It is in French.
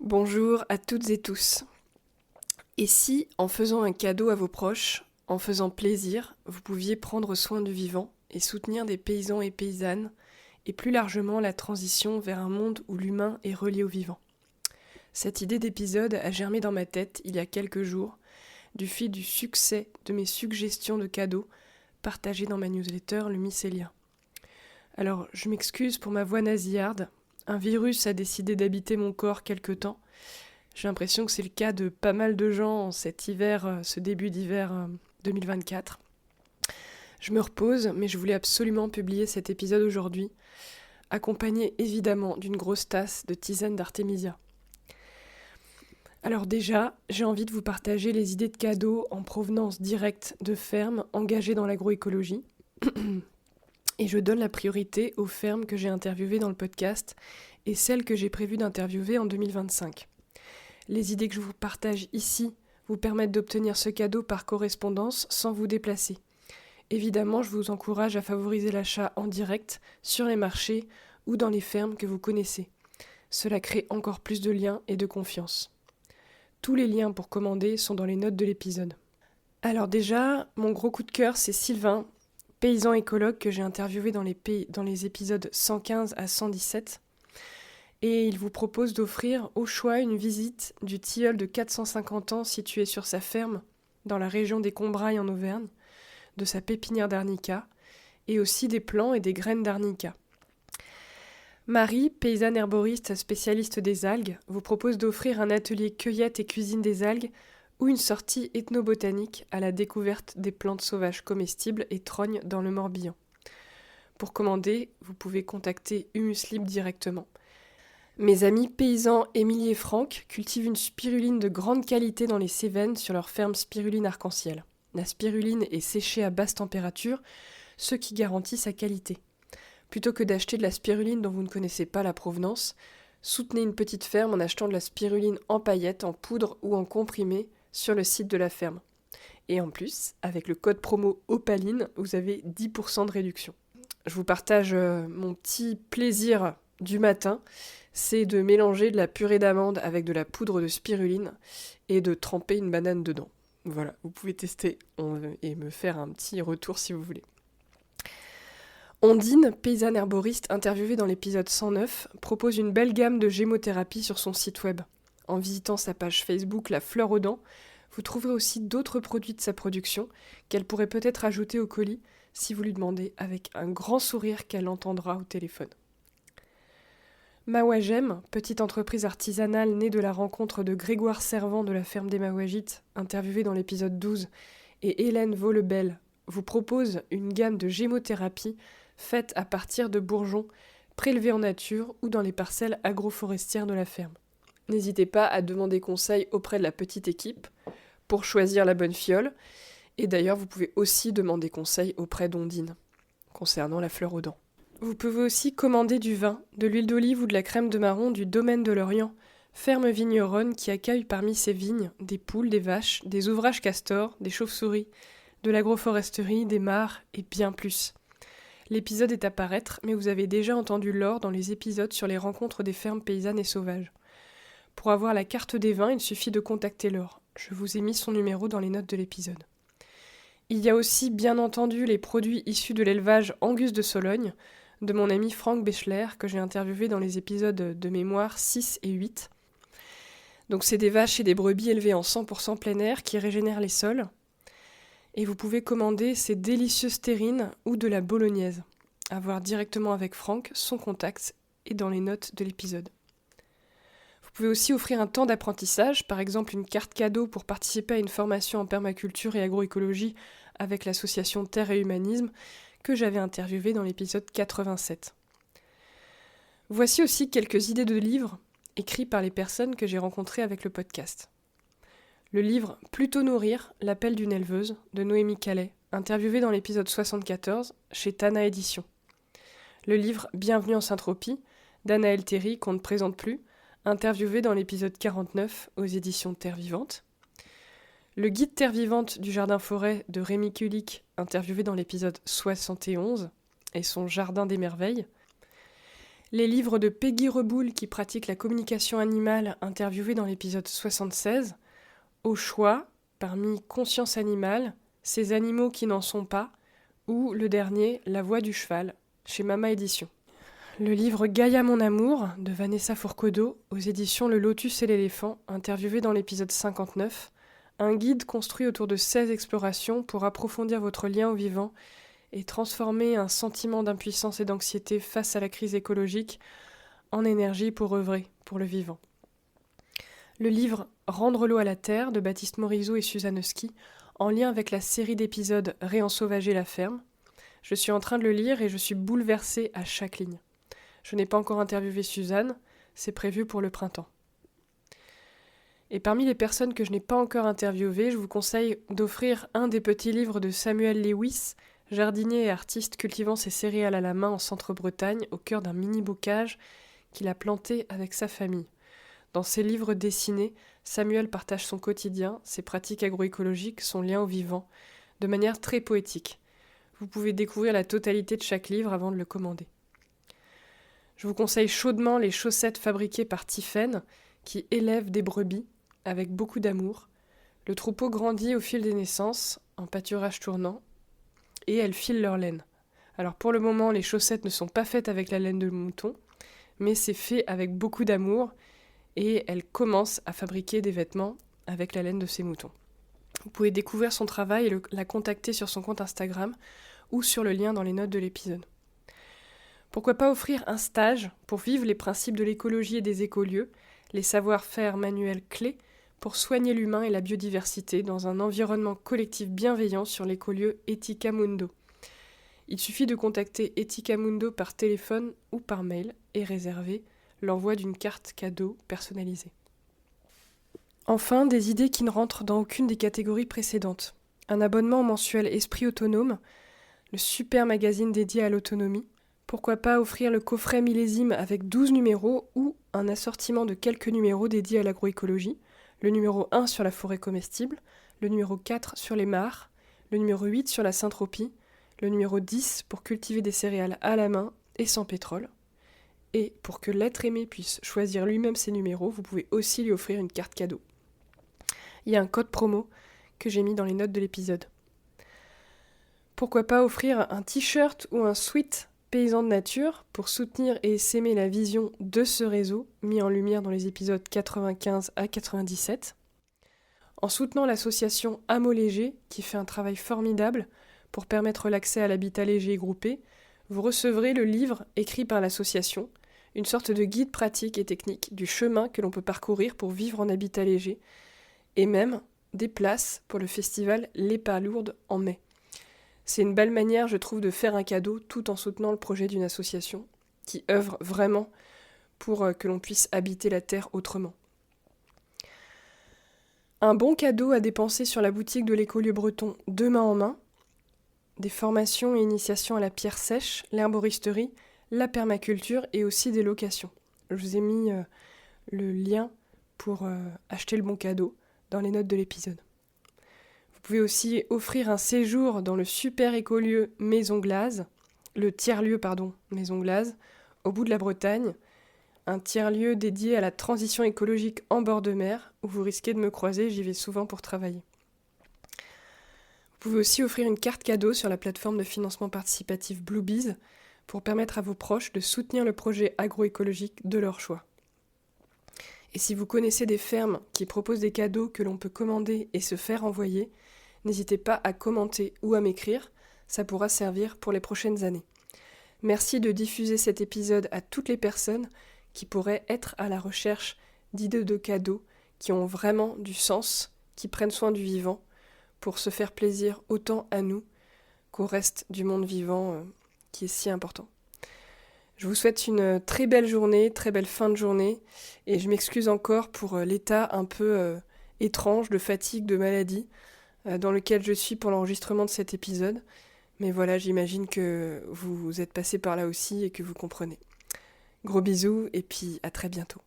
Bonjour à toutes et tous. Et si, en faisant un cadeau à vos proches, en faisant plaisir, vous pouviez prendre soin du vivant et soutenir des paysans et paysannes, et plus largement la transition vers un monde où l'humain est relié au vivant. Cette idée d'épisode a germé dans ma tête il y a quelques jours, du fait du succès de mes suggestions de cadeaux partagées dans ma newsletter Le Mycélien. Alors, je m'excuse pour ma voix nasillarde. Un virus a décidé d'habiter mon corps quelque temps. J'ai l'impression que c'est le cas de pas mal de gens en cet hiver, ce début d'hiver 2024. Je me repose, mais je voulais absolument publier cet épisode aujourd'hui, accompagné évidemment d'une grosse tasse de tisane d'Artémisia. Alors déjà, j'ai envie de vous partager les idées de cadeaux en provenance directe de fermes engagées dans l'agroécologie. Et je donne la priorité aux fermes que j'ai interviewées dans le podcast et celles que j'ai prévu d'interviewer en 2025. Les idées que je vous partage ici vous permettent d'obtenir ce cadeau par correspondance sans vous déplacer. Évidemment, je vous encourage à favoriser l'achat en direct sur les marchés ou dans les fermes que vous connaissez. Cela crée encore plus de liens et de confiance. Tous les liens pour commander sont dans les notes de l'épisode. Alors déjà, mon gros coup de cœur, c'est Sylvain, paysan écologue que j'ai interviewé dans les épisodes 115 à 117. Et il vous propose d'offrir au choix une visite du tilleul de 450 ans situé sur sa ferme dans la région des Combrailles en Auvergne, de sa pépinière d'arnica et aussi des plants et des graines d'arnica. Marie, paysanne herboriste spécialiste des algues, vous propose d'offrir un atelier cueillette et cuisine des algues ou une sortie ethnobotanique à la découverte des plantes sauvages comestibles et trognes dans le Morbihan. Pour commander, vous pouvez contacter Humus Libre directement. Mes amis paysans Émilie et Franck cultivent une spiruline de grande qualité dans les Cévennes sur leur ferme Spiruline Arc-en-Ciel. La spiruline est séchée à basse température, ce qui garantit sa qualité. Plutôt que d'acheter de la spiruline dont vous ne connaissez pas la provenance, soutenez une petite ferme en achetant de la spiruline en paillettes, en poudre ou en comprimé sur le site de la ferme. Et en plus, avec le code promo OPALINE, vous avez 10% de réduction. Je vous partage mon petit plaisir du matin, c'est de mélanger de la purée d'amande avec de la poudre de spiruline et de tremper une banane dedans. Voilà, vous pouvez tester et me faire un petit retour si vous voulez. Ondine, paysanne herboriste interviewée dans l'épisode 109, propose une belle gamme de gémothérapie sur son site web. En visitant sa page Facebook La Fleur aux Dents, vous trouverez aussi d'autres produits de sa production qu'elle pourrait peut-être ajouter au colis si vous lui demandez avec un grand sourire qu'elle entendra au téléphone. Mawagem, petite entreprise artisanale née de la rencontre de Grégoire Servant de la ferme des Mawagites, interviewé dans l'épisode 12, et Hélène Vaulebel, vous propose une gamme de gémothérapie faite à partir de bourgeons prélevés en nature ou dans les parcelles agroforestières de la ferme. N'hésitez pas à demander conseil auprès de la petite équipe pour choisir la bonne fiole, et d'ailleurs vous pouvez aussi demander conseil auprès d'Ondine concernant la fleur aux dents. Vous pouvez aussi commander du vin, de l'huile d'olive ou de la crème de marron du domaine de l'Orient, ferme vigneronne qui accueille parmi ses vignes des poules, des vaches, des ouvrages castors, des chauves-souris, de l'agroforesterie, des mares et bien plus. L'épisode est à paraître, mais vous avez déjà entendu Laure dans les épisodes sur les rencontres des fermes paysannes et sauvages. Pour avoir la carte des vins, il suffit de contacter Laure. Je vous ai mis son numéro dans les notes de l'épisode. Il y a aussi bien entendu les produits issus de l'élevage Angus de Sologne, de mon ami Franck Béchler, que j'ai interviewé dans les épisodes de mémoire 6 et 8. Donc c'est des vaches et des brebis élevées en 100% plein air qui régénèrent les sols. Et vous pouvez commander ces délicieuses terrines ou de la bolognaise. À voir directement avec Franck, son contact est dans les notes de l'épisode. Vous pouvez aussi offrir un temps d'apprentissage, par exemple une carte cadeau pour participer à une formation en permaculture et agroécologie avec l'association Terre et Humanisme, que j'avais interviewé dans l'épisode 87. Voici aussi quelques idées de livres écrits par les personnes que j'ai rencontrées avec le podcast. Le livre Plutôt nourrir, l'appel d'une éleveuse de Noémie Calais, interviewé dans l'épisode 74 chez Tana Éditions. Le livre Bienvenue en Saint-Tropez d'Anaëlle Théry qu'on ne présente plus, interviewé dans l'épisode 49 aux éditions Terre Vivante. Le guide Terre Vivante du Jardin-Forêt de Rémi Kulik, interviewé dans l'épisode 71, et son Jardin des Merveilles. Les livres de Peggy Reboul qui pratique la communication animale interviewée dans l'épisode 76, Au choix, parmi Conscience animale, Ces animaux qui n'en sont pas, ou le dernier, La voix du cheval, chez Mama Édition. Le livre Gaïa mon amour, de Vanessa Fourcadeau, aux éditions Le Lotus et l'éléphant, interviewé dans l'épisode 59, un guide construit autour de 16 explorations pour approfondir votre lien au vivant et transformer un sentiment d'impuissance et d'anxiété face à la crise écologique en énergie pour œuvrer pour le vivant. Le livre Rendre l'eau à la terre de Baptiste Morisot et Suzanne Husky, en lien avec la série d'épisodes Réensauvager la ferme. Je suis en train de le lire et je suis bouleversée à chaque ligne. Je n'ai pas encore interviewé Suzanne, c'est prévu pour le printemps. Et parmi les personnes que je n'ai pas encore interviewées, je vous conseille d'offrir un des petits livres de Samuel Lewis, jardinier et artiste cultivant ses céréales à la main en centre-Bretagne, au cœur d'un mini-bocage qu'il a planté avec sa famille. Dans ses livres dessinés, Samuel partage son quotidien, ses pratiques agroécologiques, son lien au vivant, de manière très poétique. Vous pouvez découvrir la totalité de chaque livre avant de le commander. Je vous conseille chaudement les chaussettes fabriquées par Tiphaine, qui élèvent des brebis avec beaucoup d'amour. Le troupeau grandit au fil des naissances, en pâturage tournant, et elles filent leur laine. Alors pour le moment, les chaussettes ne sont pas faites avec la laine de mouton, mais c'est fait avec beaucoup d'amour, et elle commence à fabriquer des vêtements avec la laine de ses moutons. Vous pouvez découvrir son travail et la contacter sur son compte Instagram ou sur le lien dans les notes de l'épisode. Pourquoi pas offrir un stage pour vivre les principes de l'écologie et des écolieux, les savoir-faire manuels clés pour soigner l'humain et la biodiversité dans un environnement collectif bienveillant sur l'écolieu Ethica Mundo. Il suffit de contacter Ethica Mundo par téléphone ou par mail et réserver l'envoi d'une carte cadeau personnalisée. Enfin, des idées qui ne rentrent dans aucune des catégories précédentes. Un abonnement mensuel Esprit Autonome, le super magazine dédié à l'autonomie. Pourquoi pas offrir le coffret millésime avec 12 numéros ou un assortiment de quelques numéros dédiés à l'agroécologie, le numéro 1 sur la forêt comestible, le numéro 4 sur les mares, le numéro 8 sur la syntropie, le numéro 10 pour cultiver des céréales à la main et sans pétrole. Et pour que l'être aimé puisse choisir lui-même ses numéros, vous pouvez aussi lui offrir une carte cadeau. Il y a un code promo que j'ai mis dans les notes de l'épisode. Pourquoi pas offrir un t-shirt ou un sweat paysan de nature pour soutenir et s'aimer la vision de ce réseau mis en lumière dans les épisodes 95 à 97. En soutenant l'association Hameau Léger qui fait un travail formidable pour permettre l'accès à l'habitat léger et groupé, vous recevrez le livre écrit par l'association, une sorte de guide pratique et technique du chemin que l'on peut parcourir pour vivre en habitat léger, et même des places pour le festival Les Palourdes en mai. C'est une belle manière, je trouve, de faire un cadeau tout en soutenant le projet d'une association qui œuvre vraiment pour que l'on puisse habiter la terre autrement. Un bon cadeau à dépenser sur la boutique de l'écolieu breton de main en main, des formations et initiations à la pierre sèche, l'herboristerie, la permaculture et aussi des locations. Je vous ai mis le lien pour acheter le bon cadeau dans les notes de l'épisode. Vous pouvez aussi offrir un séjour dans le super écolieu Maison Glaze, le tiers-lieu Maison Glaze, au bout de la Bretagne, un tiers-lieu dédié à la transition écologique en bord de mer, où vous risquez de me croiser, j'y vais souvent pour travailler. Vous pouvez aussi offrir une carte cadeau sur la plateforme de financement participatif Bluebees pour permettre à vos proches de soutenir le projet agroécologique de leur choix. Et si vous connaissez des fermes qui proposent des cadeaux que l'on peut commander et se faire envoyer, n'hésitez pas à commenter ou à m'écrire, ça pourra servir pour les prochaines années. Merci de diffuser cet épisode à toutes les personnes qui pourraient être à la recherche d'idées de cadeaux qui ont vraiment du sens, qui prennent soin du vivant, pour se faire plaisir autant à nous qu'au reste du monde vivant qui est si important. Je vous souhaite une très belle journée, très belle fin de journée, et je m'excuse encore pour l'état un peu étrange de fatigue, de maladie, dans lequel je suis pour l'enregistrement de cet épisode. Mais voilà, j'imagine que vous êtes passé par là aussi et que vous comprenez. Gros bisous, et puis à très bientôt.